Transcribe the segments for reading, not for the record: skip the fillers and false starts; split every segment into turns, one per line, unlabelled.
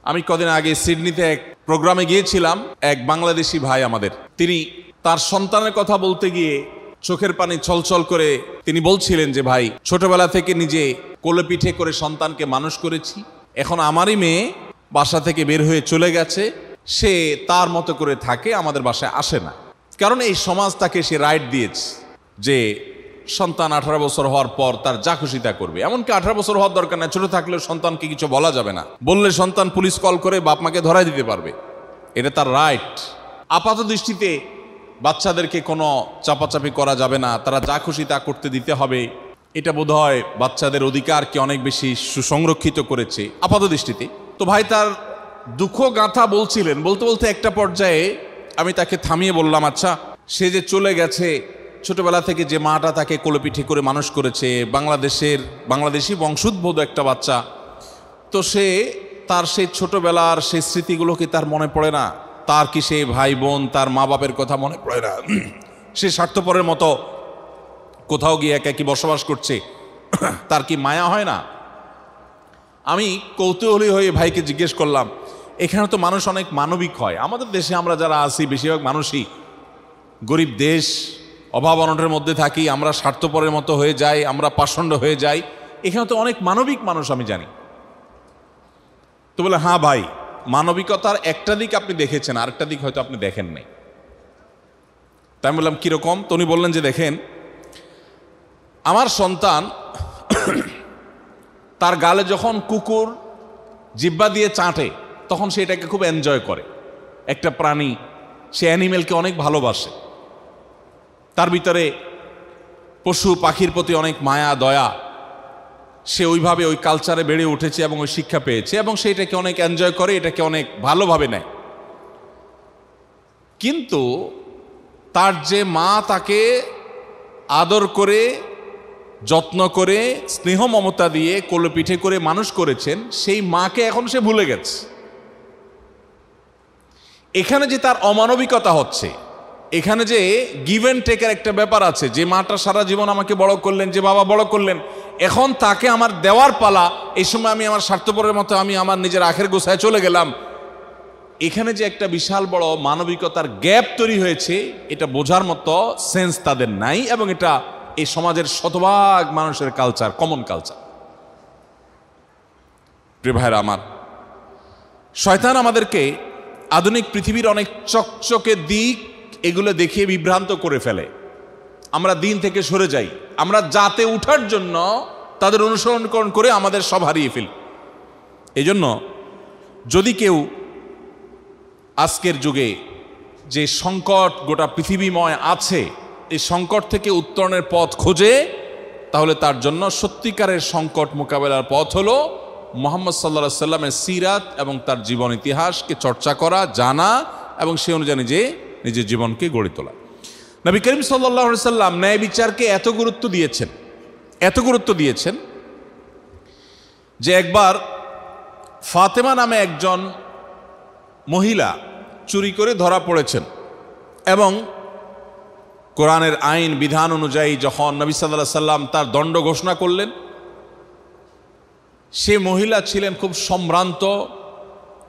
আমি কদিন আগে সিডনিতে এক প্রোগ্রামে গিয়েছিলাম। এক বাংলাদেশি ভাই আমাদের, তিনি তার সন্তানের কথা বলতে গিয়ে চোখের পানি ছলছল করে তিনি বলছিলেন যে ভাই, ছোটবেলা থেকে নিজে কোলে পিঠে করে সন্তানকে মানুষ করেছি, এখন আমারই মেয়ে বাসা থেকে বের হয়ে চলে গেছে, সে তার মতো করে থাকে, আমাদের বাসায় আসে না, কারণ এই সমাজ তাকে সে রাইট দিয়েছে যে সন্তান 18 বছর হওয়ার পর তার যা খুশি তা করবে। এমনকি 18 বছর হওয়ার দরকার না, ছোট থাকলেও সন্তানকে কিছু বলা যাবে না, বললে সন্তান পুলিশ কল করে বাপ মাকে ধরাই দিতে পারবে, এটা তার রাইট। আপাত দৃষ্টিতে বাচ্চাদেরকে কোনো চাপাচাপি করা যাবে না, তারা যা খুশি তা করতে দিতে হবে, এটা বোধহয় বাচ্চাদের অধিকারকে অনেক বেশি সুসংরক্ষিত করেছে আপাত দৃষ্টিতে। তো ভাই তার দুঃখ গাঁথা বলছিলেন, বলতে বলতে একটা পর্যায়ে আমি তাকে থামিয়ে বললাম, আচ্ছা, সে যে চলে গেছে, ছোটবেলা থেকে যে মাটা তাকে কোলেপিঠে করে মানুষ করেছে, বাংলাদেশি বংশোদ্ভূত একটা বাচ্চা, তো সে তার সেই ছোটবেলার সেই স্মৃতিগুলোকে তার মনে পড়ে না? তার কি সেই ভাই বোন, তার মা বাপের কথা মনে পড়ে না? সে স্বার্থপরের মতো কোথাও গিয়ে একাকী বসবাস করছে, তার কি মায়া হয় না? আমি কৌতূহলী হয়ে ভাইকে জিজ্ঞেস করলাম, এখানে তো মানুষ অনেক মানবিক হয়, আমাদের দেশে আমরা যারা আছি বেশিরভাগ মানুষই গরিব দেশ, অভাব অনটনের মধ্যে থাকি, আমরা স্বার্থপরের মতো হয়ে যাই, আমরা পাষণ্ড হয়ে যাই, এখানে তো অনেক মানবিক মানুষ আমি জানি। তো বলে, হ্যাঁ ভাই, মানবিকতার একটা দিক আপনি দেখেছেন, আরেকটা দিক হয়তো আপনি দেখেন নাই। তাই আমি বললাম, কিরকম? তো উনি বললেন যে দেখেন, আমার সন্তান তার গালে যখন কুকুর জিব্বা দিয়ে চাটে তখন সে এটাকে খুব এনজয় করে। একটা প্রাণী, সে অ্যানিমেলকে অনেক ভালোবাসে, তার ভিতরে পশু পাখির প্রতি অনেক মায়া দয়া, সে ওইভাবে ওই কালচারে বেড়ে উঠেছে এবং ওই শিক্ষা পেয়েছে এবং সে এটাকে অনেক এনজয় করে, এটাকে অনেক ভালোভাবে নেয়। কিন্তু তার যে মা তাকে আদর করে, যত্ন করে, স্নেহ মমতা দিয়ে কোলে পিঠে করে মানুষ করেছেন, সেই মাকে এখন সে ভুলে গেছে। এখানে যে তার অমানবিকতা হচ্ছে, এখানে যে গিভ অ্যান্ড টেকের একটা ব্যাপার আছে, যে মাটা সারা জীবন আমাকে বড় করলেন, যে বাবা বড় করলেন, এখন তাকে আমার দেওয়ার পালা, এই সময় আমি আমার স্বার্থপরের মতো আমি আমার নিজের আখের গোছায় চলে গেলাম। এখানে যে একটা বিশাল বড় মানবিকতার গ্যাপ তৈরি হয়েছে, এটা বোঝার মতো সেন্স তাদের নাই, এবং এটা এই সমাজের শতভাগ মানুষের কালচার, কমন কালচার। প্রিয় ভাইরা আমার, শয়তান আমাদেরকে আধুনিক পৃথিবীর অনেক চকচকে দিক এগুলো দেখিয়ে বিভ্রান্ত করে ফেলে, আমরা দিন থেকে সরে যাই, আমরা জাতে উঠার জন্য তাদের অনুসরণ করে আমাদের সব হারিয়ে ফেলি। এই জন্য যদি কেউ আজকের যুগে যে সংকট গোটা পৃথিবীময় আছে, এই সংকট থেকে উত্তরণের পথ খোঁজে, তাহলে তার জন্য সত্যিকারের সংকট মোকাবেলার পথ হলো মুহাম্মদ সাল্লাল্লাহু আলাইহি সাল্লামের সিরাত এবং তার জীবন ইতিহাসকে চর্চা করা, জানা এবং সে অনুযায়ী নিজের জীবনকে গড়ে তোলা। নবী করিম সাল্লাল্লাহু আলাইহি সাল্লাম ন্যায় বিচারকে এত গুরুত্ব দিয়েছেন যে একবার ফাতেমা নামে একজন মহিলা চুরি করে ধরা পড়েছেন এবং কোরআনের আইন বিধান অনুযায়ী যখন নবী সাল্লাল্লাহু আলাইহি সাল্লাম তার দণ্ড ঘোষণা করলেন, সে মহিলা ছিলেন খুব সম্ভ্রান্ত,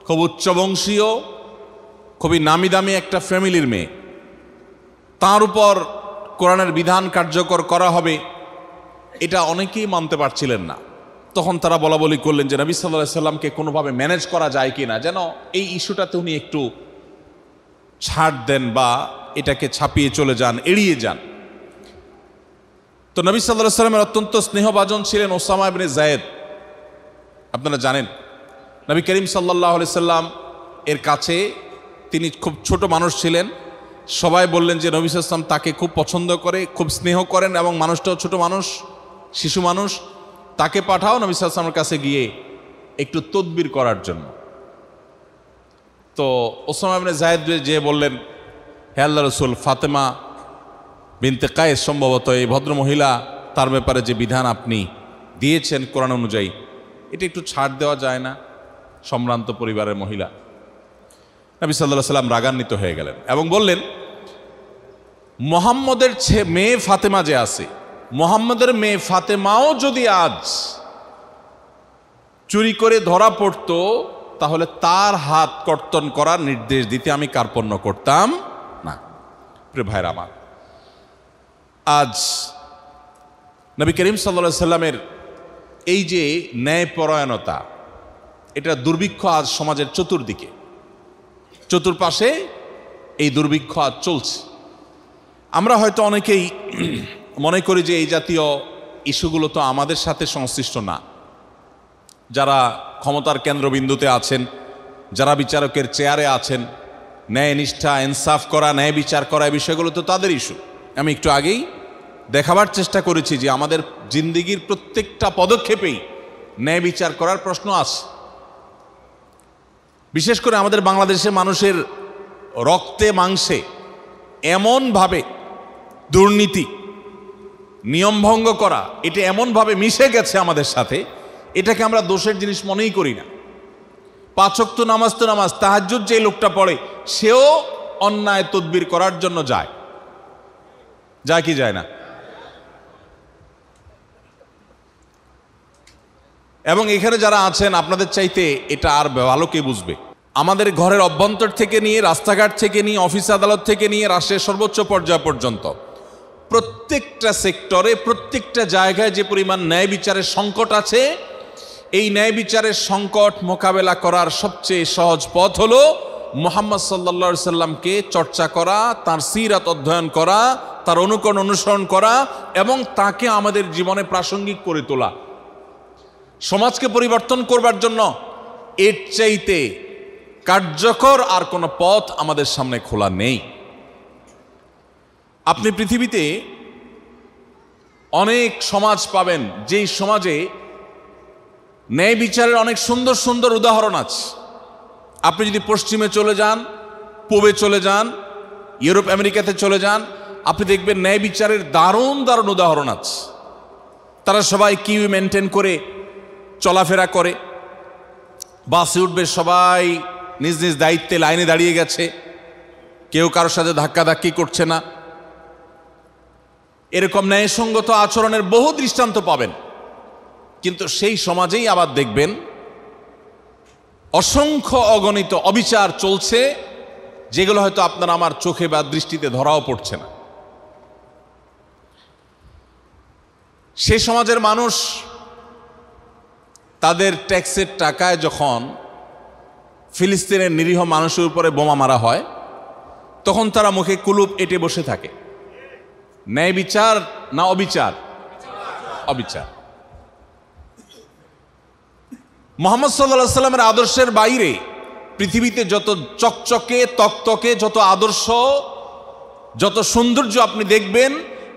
খুব উচ্চবংশীয়, খুবই নামি দামি একটা ফ্যামিলির মেয়ে। তার উপর কোরআনের বিধান কার্যকর করা হবে, এটা অনেকেই মানতে পারছিলেন না। তখন তারা বলা বলি করলেন যে নবী সাল্লাল্লাহু আলাইহি সাল্লামকে কোনোভাবে ম্যানেজ করা যায় কি না, যেন এই ইস্যুটাতে উনি একটু ছাড় দেন বা এটাকে ছাপিয়ে চলে যান, এড়িয়ে যান। তো নবী সাল্লাল্লাহু আলাইহি সাল্লামের অত্যন্ত স্নেহভাজন ছিলেন ওসামা ইবনে যায়েদ। আপনারা জানেন নবী করিম সাল্লাল্লাহু আলাইহি সাল্লাম এর কাছে তিনি খুব ছোট মানুষ ছিলেন, সবাই বললেন যে নবী সাল্লাল্লাহু আলাইহি সাল্লাম তাকে খুব পছন্দ করে, খুব স্নেহ করেন এবং মানুষটাও ছোট মানুষ, শিশু মানুষ, তাকে পাঠাও নবী সাল্লাল্লাহু আলাইহি সাল্লামের কাছে গিয়ে একটু তদবির করার জন্য। তো ওসামা ইবনে যায়েদ যে বললেন, হে আল্লাহর রাসূল, ফাতেমা বিনতে কায়েস সম্ভবত এই ভদ্র মহিলা, তার ব্যাপারে যে বিধান আপনি দিয়েছেন কোরআন অনুযায়ী, এটা একটু ছাড় দেওয়া যায় না, সম্ভ্রান্ত পরিবারের মহিলা। নবী সাল্লাল্লাহু আলাইহি সাল্লাম রাগান্বিত হয়ে গেলেন এবং বললেন, মুহাম্মদের মেয়ে ফাতেমা যে আছে, মুহাম্মদের মেয়ে ফাতেমাও যদি আজ চুরি করে ধরা পড়তো, তাহলে তার হাত কর্তন করার নির্দেশ দিতে আমি কার্পণ্য করতাম না। প্রিয় ভাইরা আমার, আজ নবী করিম সাল্লাল্লাহু আলাইহি সাল্লামের এই যে ন্যায়পরায়ণতা, এটা দুর্ভিক্ষ আজ সমাজের চতুর্দিকে, চতুর্পাশে এই দুর্ভিক্ষ আজ চলছে। আমরা হয়তো অনেকেই মনে করি যে এই জাতীয় ইস্যুগুলো তো আমাদের সাথে সংশ্লিষ্ট না। যারা ক্ষমতার কেন্দ্রবিন্দুতে আছেন, যারা বিচারকের চেয়ারে আছেন, ন্যায় নিষ্ঠা, ইনসাফ করা, ন্যায় বিচার করা, এই বিষয়গুলো তো তাদের ইস্যু। আমি একটু আগেই দেখাবার চেষ্টা করেছি যে আমাদের জিন্দেগির প্রত্যেকটা পদক্ষেপেই ন্যায় বিচার করার প্রশ্ন আছে। বিশেষ করে আমাদের বাংলাদেশের মানুষের রক্তে মাংসে এমনভাবে দুর্নীতি, নিয়মভঙ্গ করা, এটা এমনভাবে মিশে গেছে আমাদের সাথে, এটাকে আমরা দোষের জিনিস মনেই করি না। 5 ওয়াক্ত নামাজ তো নামাজ, তাহাজ্জুদ যে লোকটা পড়ে সেও অন্যায় তদবির করার জন্য যায় কি যায় না? এবং এখানে যারা আছেন আপনাদের চাইতে এটা আর ভালো কে বুঝবে। আমাদের ঘরের অভ্যন্তর থেকে নিয়ে, রাস্তাঘাট থেকে নিয়ে, অফিস আদালত থেকে নিয়ে রাষ্ট্রের সর্বোচ্চ পর্যায় পর্যন্ত প্রত্যেকটা সেক্টরে, প্রত্যেকটা জায়গায় যে পরিমাণ ন্যায় বিচারের সংকট আছে, এই ন্যায় বিচারের সংকট মোকাবেলা করার সবচেয়ে সহজ পথ হলো মুহাম্মদ সাল্লাল্লাহু আলাইহি সাল্লামকে চর্চা করা, তার সিরাত অধ্যয়ন করা, তার অনুকরণ অনুসরণ করা এবং তাকে আমাদের জীবনে প্রাসঙ্গিক করে তোলা। সমাজকে পরিবর্তন করবার জন্য এর চাইতে কার্যকর আর কোনো পথ আমাদের সামনে খোলা নেই। আপনি পৃথিবীতে অনেক সমাজ পাবেন যেই সমাজে ন্যায় বিচারের অনেক সুন্দর সুন্দর উদাহরণ আছে। আপনি যদি পশ্চিমে চলে যান, পূবে চলে যান, ইউরোপ আমেরিকাতে চলে যান, আপনি দেখবেন ন্যায় বিচারের দারুণ দারুণ উদাহরণ আছে। তারা সবাই কিউ মেনটেন করে চলাফেরা করে, বাসে উঠবে সবাই নিজ নিজ দায়িত্বে লাইনে দাঁড়িয়ে গেছে, কেউ কারোর সাথে ধাক্কাধাক্কি করছে না। এরকম ন্যায়সঙ্গত আচরণের বহু দৃষ্টান্ত পাবেন। কিন্তু সেই সমাজেই আবার দেখবেন অসংখ্য অগণিত অবিচার চলছে, যেগুলো হয়তো আপনার আমার চোখে বা দৃষ্টিতে ধরাও পড়ছে না। সে সমাজের মানুষ তাদের ট্যাক্সের টাকায় যখন ফিলিস্তিনের নিরীহ মানুষের উপরে বোমা মারা হয়, তখন তারা মুখে কুলুপ এঁটে বসে থাকে। ন্যায় বিচার না অবিচার? অবিচার। মুহাম্মদ সাল্লাল্লাহু আলাইহি সাল্লামের আদর্শের বাইরে পৃথিবীতে যত চকচকে তকতকে, যত আদর্শ, যত সৌন্দর্য আপনি দেখবেন,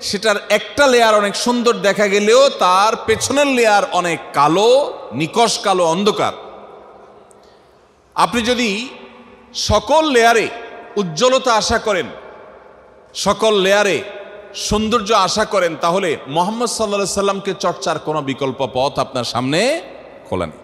সেটার একটা লেয়ার অনেক সুন্দর দেখা গেলেও তার পেছনের লেয়ার অনেক কালো, নিকষ কালো, অন্ধকার। আপনি যদি সকল লেয়ারে উজ্জ্বলতা আশা করেন, সকল লেয়ারে সৌন্দর্য আশা করেন, তাহলে মুহাম্মদ সাল্লাল্লাহু আলাইহি সাল্লামকে চর্চার কোনো বিকল্প পথ আপনার সামনে খোলা নেই।